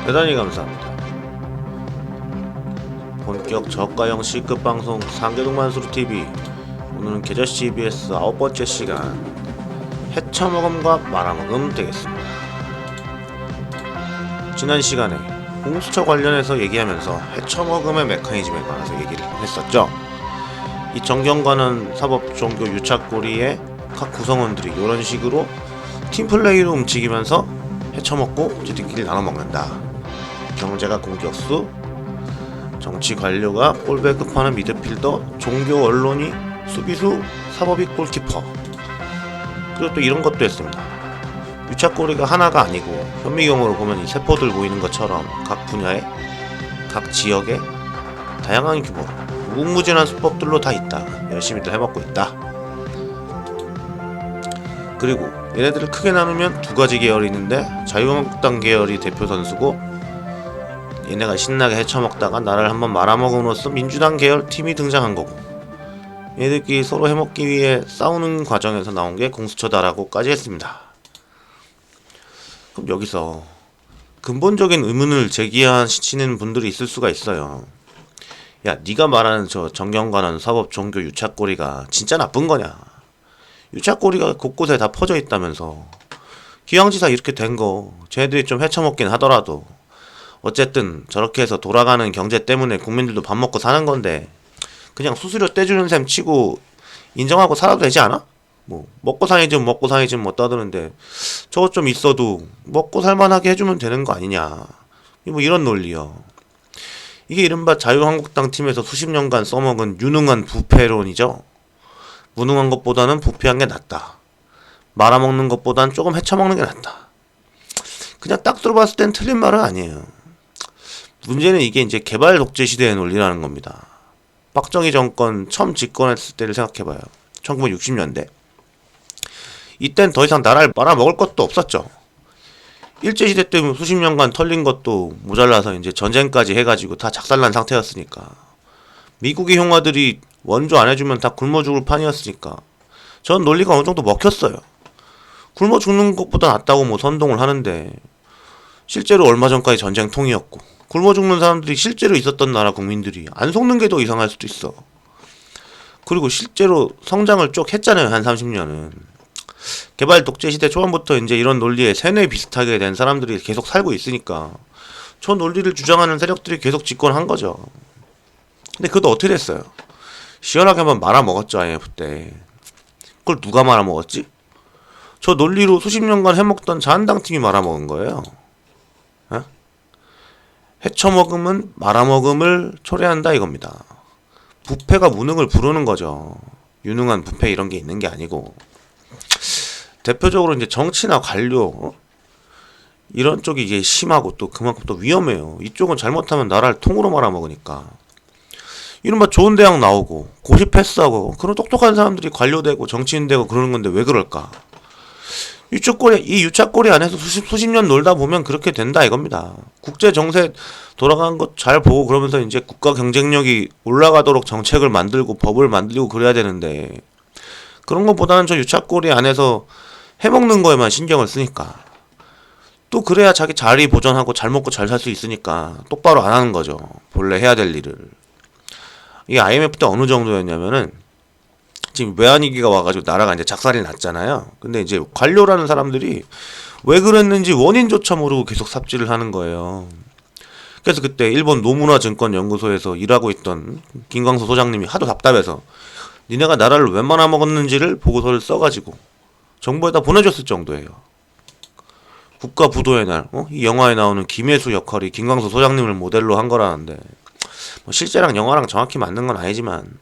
대단히 감사합니다. 본격 저가형 C급 방송 상계동 만수르TV. 오늘은 계저씨 CBS 9번째 시간 해쳐먹음과 말아먹음 되겠습니다. 지난 시간에 공수처 관련해서 얘기하면서 해쳐먹음의 메커니즘에 관해서 얘기를 했었죠. 이 정경관은 사법 종교 유착고리의 각 구성원들이 이런 식으로 팀플레이로 움직이면서 해쳐먹고 지들끼리 나눠먹는다. 경제가 공격수, 정치 관료가 볼배 끝판은 미드필더, 종교 언론이 수비수, 사법이 골키퍼. 그리고 또 이런 것도 했습니다. 유착고리가 하나가 아니고 현미경으로 보면 이 세포들 보이는 것처럼 각 분야에 각 지역에 다양한 규모 무궁무진한 수법들로 다 있다. 열심히들 해먹고 있다. 그리고 얘네들을 크게 나누면 두 가지 계열이 있는데 자유한국당 계열이 대표 선수고 얘네가 신나게 헤쳐먹다가 나라를 한번 말아먹음으로써 민주당 계열 팀이 등장한 거고 얘네들끼리 서로 해먹기 위해 싸우는 과정에서 나온 게 공수처다라고까지 했습니다. 그럼 여기서 근본적인 의문을 제기하시는 분들이 있을 수가 있어요. 야, 네가 말하는 저 정경관은 사법 종교 유착고리가 진짜 나쁜 거냐? 유착고리가 곳곳에 다 퍼져 있다면서. 기왕지사 이렇게 된 거 쟤네들이 좀 헤쳐먹긴 하더라도 어쨌든 저렇게 해서 돌아가는 경제 때문에 국민들도 밥 먹고 사는 건데 그냥 수수료 떼주는 셈 치고 인정하고 살아도 되지 않아? 뭐 먹고 사니즘 뭐 떠드는데 저거 좀 있어도 먹고 살만하게 해주면 되는 거 아니냐, 뭐 이런 논리요. 이게 이른바 자유한국당 팀에서 수십 년간 써먹은 유능한 부패론이죠. 무능한 것보다는 부패한 게 낫다. 말아먹는 것보다는 조금 헤쳐먹는 게 낫다. 그냥 딱 들어봤을 땐 틀린 말은 아니에요. 문제는 이게 이제 개발 독재 시대의 논리라는 겁니다. 박정희 정권 처음 집권했을 때를 생각해봐요. 1960년대. 이땐 더 이상 나라를 말아먹을 것도 없었죠. 일제시대 때 수십 년간 털린 것도 모자라서 이제 전쟁까지 해가지고 다 작살난 상태였으니까. 미국의 형아들이 원조 안 해주면 다 굶어 죽을 판이었으니까. 전 논리가 어느 정도 먹혔어요. 굶어 죽는 것보다 낫다고 뭐 선동을 하는데 실제로 얼마 전까지 전쟁통이었고 굶어 죽는 사람들이 실제로 있었던 나라 국민들이 안 속는 게 더 이상할 수도 있어. 그리고 실제로 성장을 쭉 했잖아요. 한 30년은. 개발 독재 시대 초반부터 이제 이런 논리에 세뇌 비슷하게 된 사람들이 계속 살고 있으니까 저 논리를 주장하는 세력들이 계속 집권한 거죠. 근데 그것도 어떻게 됐어요? 시원하게 한번 말아먹었죠. IMF 때. 그걸 누가 말아먹었지? 저 논리로 수십 년간 해먹던 자한당 팀이 말아먹은 거예요. 에? 해쳐먹음은 말아먹음을 초래한다 이겁니다. 부패가 무능을 부르는 거죠. 유능한 부패 이런 게 있는 게 아니고. 대표적으로 이제 정치나 관료 이런 쪽이 이게 심하고 또 그만큼 또 위험해요. 이쪽은 잘못하면 나라를 통으로 말아먹으니까. 이른바 좋은 대학 나오고 고시 패스하고 그런 똑똑한 사람들이 관료 되고 정치인 되고 그러는 건데 왜 그럴까? 이 유착고리 안에서 수십 년 놀다 보면 그렇게 된다 이겁니다. 국제 정세 돌아가는 것 잘 보고 그러면서 이제 국가 경쟁력이 올라가도록 정책을 만들고 법을 만들고 그래야 되는데 그런 것보다는 저 유착고리 안에서 해먹는 거에만 신경을 쓰니까 또 그래야 자기 자리 보전하고 잘 먹고 잘 살 수 있으니까 똑바로 안 하는 거죠. 본래 해야 될 일을. 이게 IMF 때 어느 정도였냐면은 지금 외환위기가 와가지고 나라가 이제 작살이 났잖아요. 근데 이제 관료라는 사람들이 왜 그랬는지 원인조차 모르고 계속 삽질을 하는 거예요. 그래서 그때 일본 노무라증권연구소에서 일하고 있던 김광수 소장님이 하도 답답해서 니네가 나라를 왜 말아먹었는지를 보고서를 써가지고 정부에다 보내줬을 정도예요. 국가부도의 날, 이 영화에 나오는 김혜수 역할이 김광수 소장님을 모델로 한 거라는데 뭐 실제랑 영화랑 정확히 맞는 건 아니지만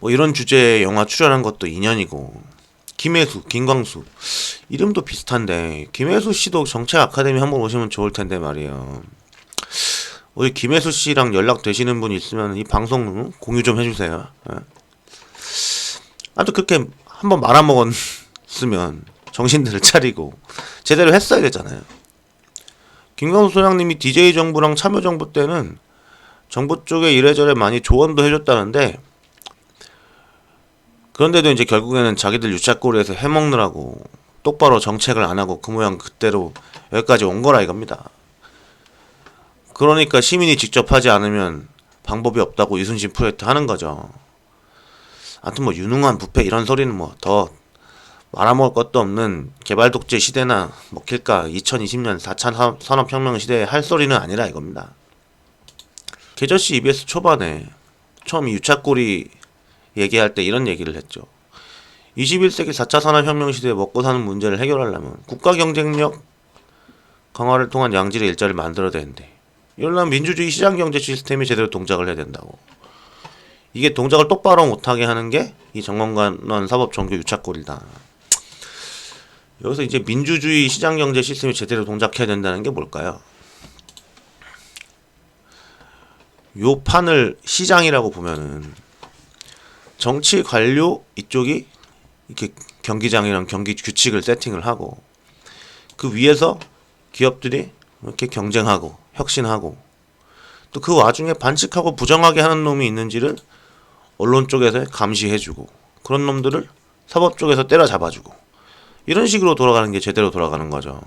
뭐 이런 주제의 영화 출연한 것도 인연이고. 김혜수, 김광수 이름도 비슷한데 김혜수 씨도 정책 아카데미 한번 오시면 좋을 텐데 말이에요. 우리 김혜수 씨랑 연락 되시는 분이 있으면 이 방송 공유 좀 해주세요. 아무튼 그렇게 한번 말아먹었으면 정신들을 차리고 제대로 했어야 되잖아요. 김광수 소장님이 DJ 정부랑 참여정부 때는 정부 쪽에 이래저래 많이 조언도 해줬다는데 그런데도 이제 결국에는 자기들 유착고리에서 해먹느라고 똑바로 정책을 안 하고 그 모양 그대로 여기까지 온 거라 이겁니다. 그러니까 시민이 직접 하지 않으면 방법이 없다고 이순신 프로젝트 하는 거죠. 아무튼 뭐 유능한 부패 이런 소리는 뭐 더 말아먹을 것도 없는 개발 독재 시대나 먹힐까 2020년 4차 산업혁명 시대에 할 소리는 아니라 이겁니다. 계저씨 EBS 초반에 처음 유착고리 얘기할 때 이런 얘기를 했죠. 21세기 4차 산업혁명 시대에 먹고 사는 문제를 해결하려면 국가 경쟁력 강화를 통한 양질의 일자리를 만들어야 되는데 이러려면 민주주의 시장경제 시스템이 제대로 동작을 해야 된다고. 이게 동작을 똑바로 못하게 하는 게 이 정권관원 사법 종교 유착고리다. 여기서 이제 민주주의 시장경제 시스템이 제대로 동작해야 된다는 게 뭘까요? 요 판을 시장이라고 보면은 정치 관료 이쪽이 이렇게 경기장이랑 경기 규칙을 세팅을 하고 그 위에서 기업들이 이렇게 경쟁하고 혁신하고 또 그 와중에 반칙하고 부정하게 하는 놈이 있는지를 언론 쪽에서 감시해주고 그런 놈들을 사법 쪽에서 때려잡아주고 이런 식으로 돌아가는 게 제대로 돌아가는 거죠.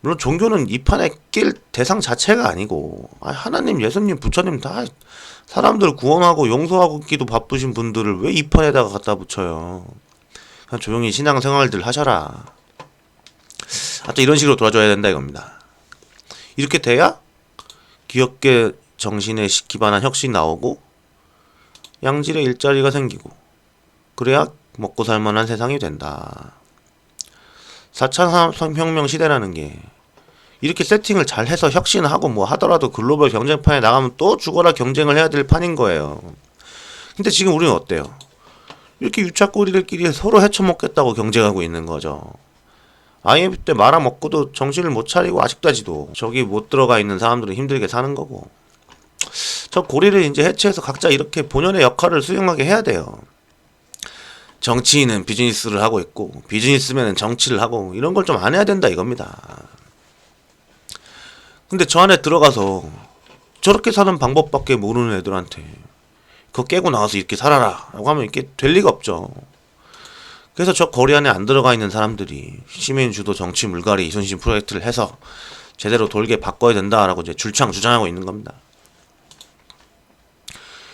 물론 종교는 이 판에 낄 대상 자체가 아니고 하나님, 예수님, 부처님 다 사람들 구원하고 용서하기도 바쁘신 분들을 왜 이 판에다가 갖다 붙여요. 그냥 조용히 신앙생활들 하셔라. 하여튼 이런 식으로 돌아줘야 된다 이겁니다. 이렇게 돼야 기업계 정신에 기반한 혁신이 나오고 양질의 일자리가 생기고 그래야 먹고 살만한 세상이 된다. 4차 산업혁명 시대라는 게 이렇게 세팅을 잘 해서 혁신하고 뭐 하더라도 글로벌 경쟁판에 나가면 또 죽어라 경쟁을 해야 될 판인 거예요. 근데 지금 우리는 어때요? 이렇게 유착고리들끼리 서로 헤쳐먹겠다고 경쟁하고 있는 거죠. IMF 때 말아먹고도 정신을 못 차리고 아직까지도 저기 못 들어가 있는 사람들은 힘들게 사는 거고. 저 고리를 이제 해체해서 각자 이렇게 본연의 역할을 수행하게 해야 돼요. 정치인은 비즈니스를 하고 있고 비즈니스맨은 정치를 하고 이런 걸 좀 안 해야 된다 이겁니다. 근데 저 안에 들어가서 저렇게 사는 방법밖에 모르는 애들한테 그거 깨고 나와서 이렇게 살아라 라고 하면 이렇게 될 리가 없죠. 그래서 저 거리 안에 안 들어가 있는 사람들이 시민 주도 정치 물갈이 이순신 프로젝트를 해서 제대로 돌게 바꿔야 된다라고 이제 줄창 주장하고 있는 겁니다.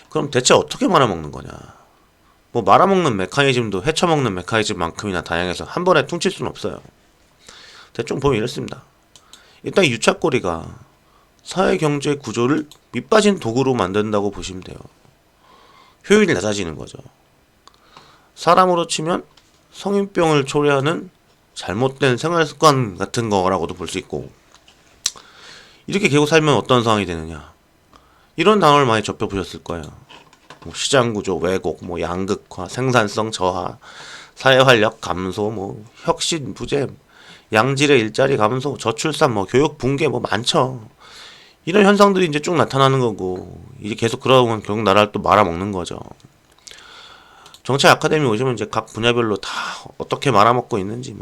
그럼 대체 어떻게 말아먹는 거냐? 뭐 말아먹는 메커니즘도 헤쳐먹는 메커니즘만큼이나 다양해서 한 번에 퉁칠 수는 없어요. 대충 보면 이렇습니다. 일단 이 유착고리가 사회경제 구조를 밑빠진 도구로 만든다고 보시면 돼요. 효율이 낮아지는 거죠. 사람으로 치면 성인병을 초래하는 잘못된 생활습관 같은 거라고도 볼 수 있고 이렇게 계속 살면 어떤 상황이 되느냐 이런 단어를 많이 접해보셨을 거예요. 뭐 시장구조 왜곡, 뭐 양극화, 생산성 저하, 사회활력 감소, 뭐 혁신 부재, 양질의 일자리 감소, 저출산, 뭐 교육 붕괴 뭐 많죠. 이런 현상들이 이제 쭉 나타나는 거고 이제 계속 그러면 결국 나라를 또 말아먹는 거죠. 정치 아카데미 오시면 이제 각 분야별로 다 어떻게 말아먹고 있는지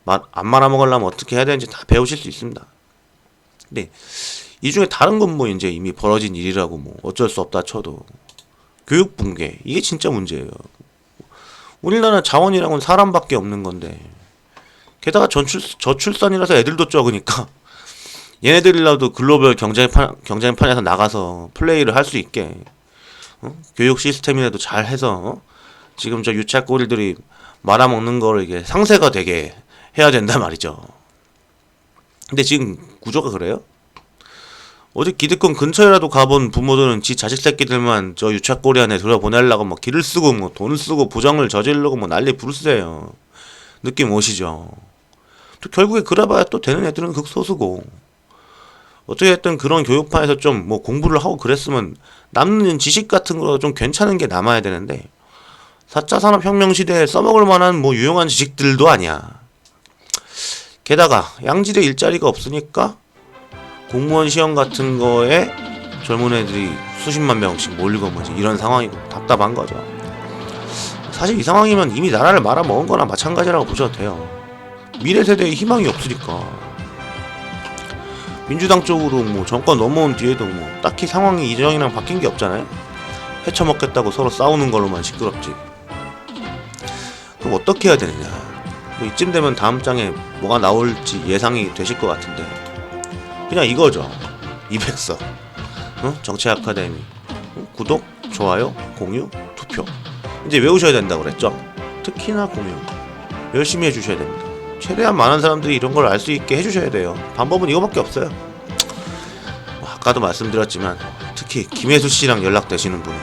안 말아먹으려면 어떻게 해야 되는지 다 배우실 수 있습니다. 근데 이 중에 다른 건 뭐 이제 이미 벌어진 일이라고 뭐 어쩔 수 없다 쳐도 교육 붕괴 이게 진짜 문제예요. 우리나라 자원이랑은 사람밖에 없는 건데 게다가 저출산이라서 애들도 적으니까 얘네들이라도 글로벌 경쟁판에서 나가서 플레이를 할 수 있게 교육 시스템이라도 잘 해서 지금 저 유착고리들이 말아먹는 거를 이게 상쇄가 되게 해야 된단 말이죠. 근데 지금 구조가 그래요? 어디 기득권 근처에라도 가본 부모들은 지 자식 새끼들만 저 유착고리 안에 들어보내려고 뭐 길을 쓰고 뭐 돈을 쓰고 부정을 저지르고 뭐 난리 부르세요. 느낌 오시죠? 또 결국에 그래봐야 또 되는 애들은 극소수고 어떻게 했든 그런 교육판에서 좀 뭐 공부를 하고 그랬으면 남는 지식 같은 거 좀 괜찮은 게 남아야 되는데 4차 산업혁명 시대에 써먹을 만한 뭐 유용한 지식들도 아니야. 게다가 양질의 일자리가 없으니까 공무원 시험 같은 거에 젊은 애들이 수십만 명씩 몰리고 뭐지 이런 상황이고 답답한 거죠. 사실 이 상황이면 이미 나라를 말아먹은 거나 마찬가지라고 보셔도 돼요. 미래 세대에 희망이 없으니까. 민주당 쪽으로 뭐 정권 넘어온 뒤에도 뭐 딱히 상황이 이전이랑 바뀐 게 없잖아요. 헤쳐먹겠다고 서로 싸우는 걸로만 시끄럽지. 그럼 어떻게 해야 되느냐. 뭐 이쯤 되면 다음 장에 뭐가 나올지 예상이 되실 것 같은데 그냥 이거죠. 200석. 정치 아카데미. 구독, 좋아요, 공유, 투표. 이제 외우셔야 된다고 그랬죠. 특히나 공유. 열심히 해주셔야 됩니다. 최대한 많은 사람들이 이런 걸 알 수 있게 해주셔야 돼요. 방법은 이거밖에 없어요. 아까도 말씀드렸지만 특히 김혜수 씨랑 연락되시는 분은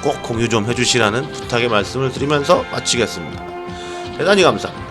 꼭 공유 좀 해주시라는 부탁의 말씀을 드리면서 마치겠습니다. 대단히 감사합니다.